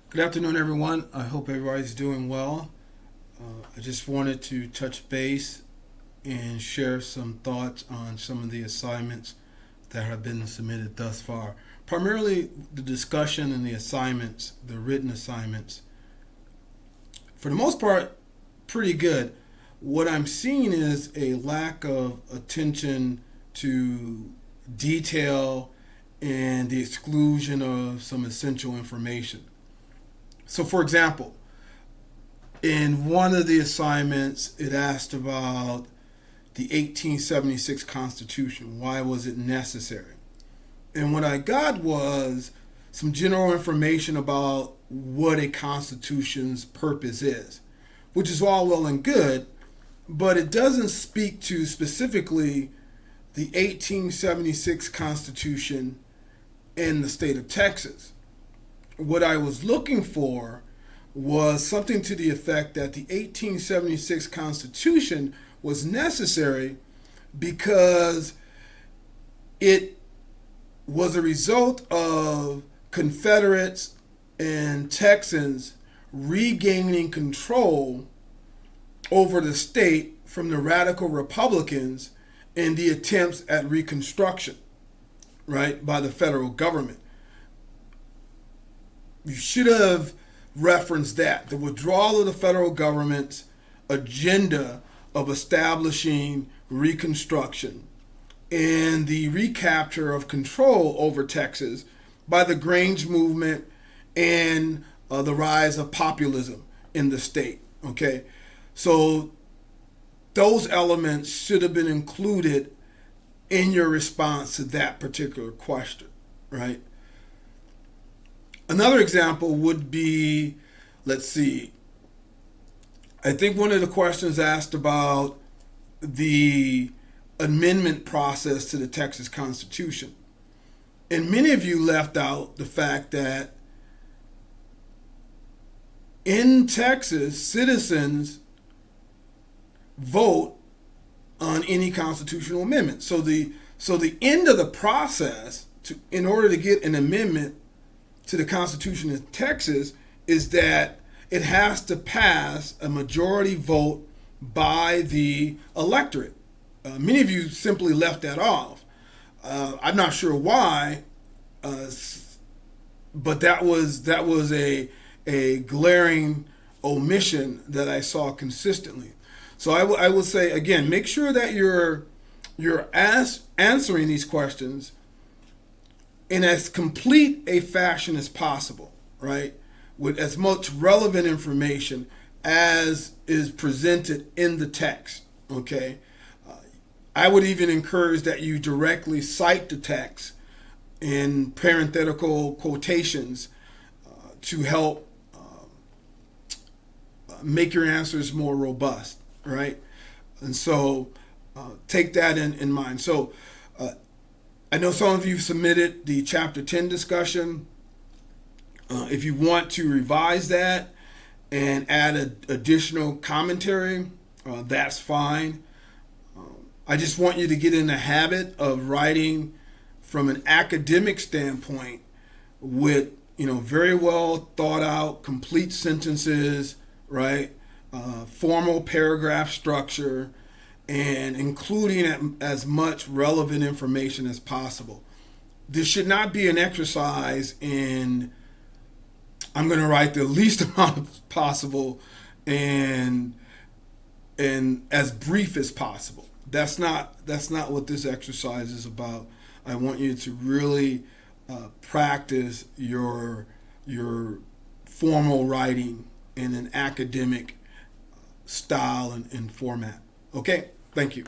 Good afternoon, everyone. I hope everybody's doing well. I just wanted to touch base and share some thoughts on some of the assignments that have been submitted thus far. Primarily the discussion and the assignments, the written assignments. For the most part, pretty good. What I'm seeing is a lack of attention to detail and the exclusion of some essential information. So, for example, in one of the assignments, it asked about the 1876 Constitution. Why was it necessary? And what I got was some general information about what a constitution's purpose is, which is all well and good, but it doesn't speak to specifically the 1876 Constitution in the state of Texas. What I was looking for was something to the effect that the 1876 Constitution was necessary because it was a result of Confederates and Texans regaining control over the state from the radical Republicans in the attempts at Reconstruction, right, by the federal government. You should have referenced that the withdrawal of the federal government's agenda of establishing Reconstruction and the recapture of control over Texas by the Grange movement and the rise of populism in the state. Okay, so those elements should have been included in your response to that particular question, right? Another example would be, let's see, I think one of the questions asked about the amendment process to the Texas Constitution. And many of you left out the fact that in Texas, citizens vote on any constitutional amendment. So the end of the process in order to get an amendment to the Constitution of Texas is that it has to pass a majority vote by the electorate. Many of you simply left that off. I'm not sure why, but that was a glaring omission that I saw consistently. So I will say again, make sure that you're answering these questions in as complete a fashion as possible, right? With as much relevant information as is presented in the text, okay? I would even encourage that you directly cite the text in parenthetical quotations to help make your answers more robust, right? And so take that in mind. So I know some of you submitted the Chapter 10 discussion. If you want to revise that and add additional commentary, that's fine. I just want you to get in the habit of writing from an academic standpoint with, very well thought out, complete sentences, right? Formal paragraph structure, and including as much relevant information as possible. This should not be an exercise in I'm going to write the least amount possible and as brief as possible. That's not what this exercise is about. I want you to really practice your formal writing in an academic style and format. Okay, thank you.